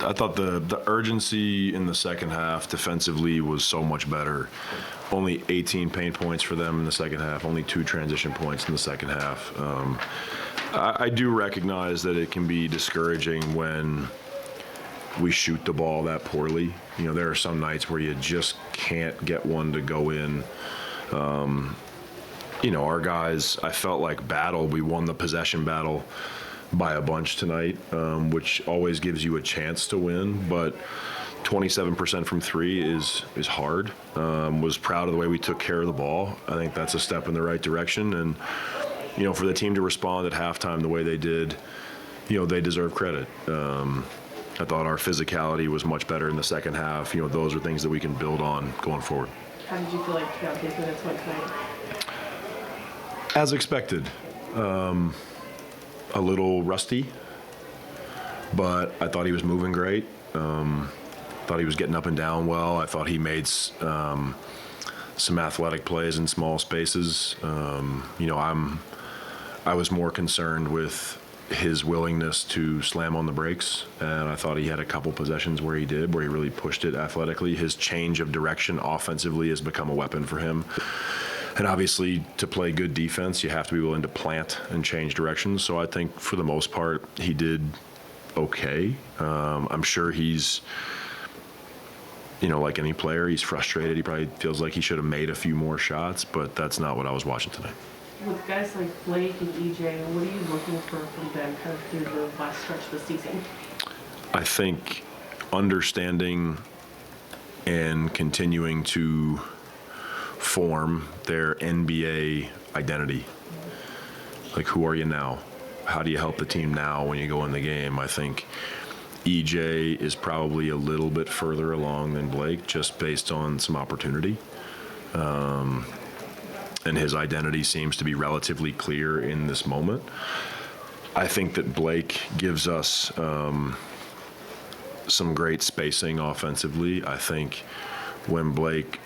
I thought the urgency in the second half defensively was so much better. Only 18 paint points for them in the second half, only 2 transition points in the second half. I do recognize that it can be discouraging when we shoot the ball that poorly. You know, there are some nights where you just can't get one to go in. You know, our guys, I felt like battled. We won the possession battle by a bunch tonight, which always gives you a chance to win, but 27% from 3 is hard. Was proud of the way we took care of the ball. I think that's a step in the right direction, and you know, for the team to respond at halftime the way they did, you know, they deserve credit. I thought our physicality was much better in the second half. You know, those are things that we can build on going forward. How did you feel like Keyonte's minutes went tonight? As expected. A little rusty, but I thought he was moving great. Thought he was getting up and down well. I thought he made some athletic plays in small spaces. You know, I was more concerned with his willingness to slam on the brakes, and I thought he had a couple possessions where he really pushed it athletically. His change of direction offensively has become a weapon for him. And obviously, to play good defense, you have to be willing to plant and change directions. So I think for the most part, he did okay. I'm sure he's, you know, like any player, he's frustrated. He probably feels like he should have made a few more shots, but that's not what I was watching tonight. With guys like Blake and EJ, what are you looking for from them kind of through the last stretch of the season? I think understanding and continuing to form their NBA identity. Like, who are you now? How do you help the team now when you go in the game? I think EJ is probably a little bit further along than Blake, just based on some opportunity. And his identity seems to be relatively clear in this moment. I think that Blake gives us some great spacing offensively. I think when Blake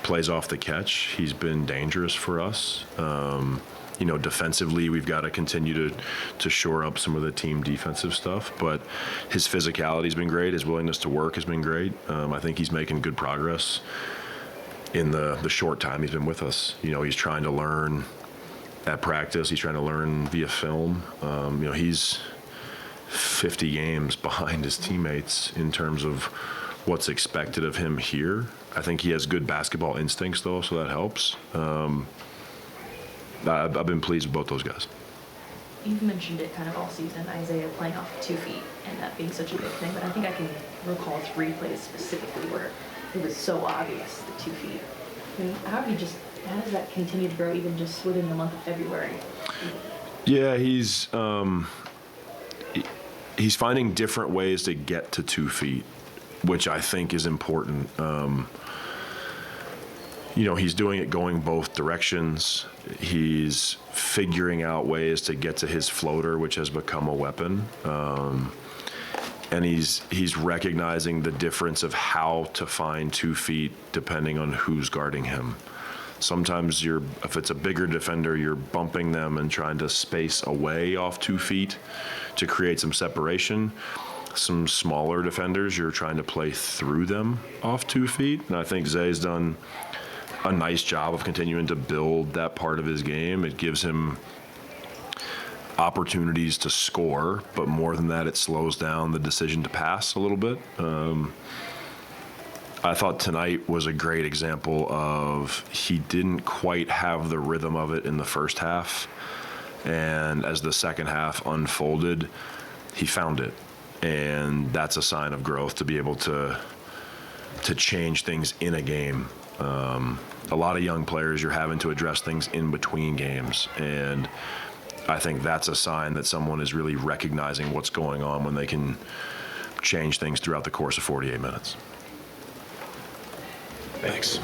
plays off the catch, he's been dangerous for us. You know, defensively, we've got to continue to shore up some of the team defensive stuff, but his physicality's been great. His willingness to work has been great. I think he's making good progress in the short time he's been with us. You know, he's trying to learn at practice. He's trying to learn via film. You know, he's 50 games behind his teammates in terms of what's expected of him here. I think he has good basketball instincts, though, so that helps. I've been pleased with both those guys. You've mentioned it kind of all season, Isaiah playing off 2 feet, and that being such a big thing, but I think I can recall 3 plays specifically where it was so obvious, the 2 feet. I mean, how does that continue to grow even just within the month of February? Yeah, he's finding different ways to get to 2 feet, which I think is important. You know, he's doing it going both directions. He's figuring out ways to get to his floater, which has become a weapon. And he's recognizing the difference of how to find 2 feet depending on who's guarding him. Sometimes if it's a bigger defender, you're bumping them and trying to space away off 2 feet to create some separation. Some smaller defenders, you're trying to play through them off 2 feet. And I think Zay's done a nice job of continuing to build that part of his game. It gives him opportunities to score, but more than that, it slows down the decision to pass a little bit. I thought tonight was a great example of he didn't quite have the rhythm of it in the first half, and as the second half unfolded, he found it, and that's a sign of growth to be able to change things in a game. A lot of young players, you're having to address things in between games, and I think that's a sign that someone is really recognizing what's going on when they can change things throughout the course of 48 minutes. Thanks.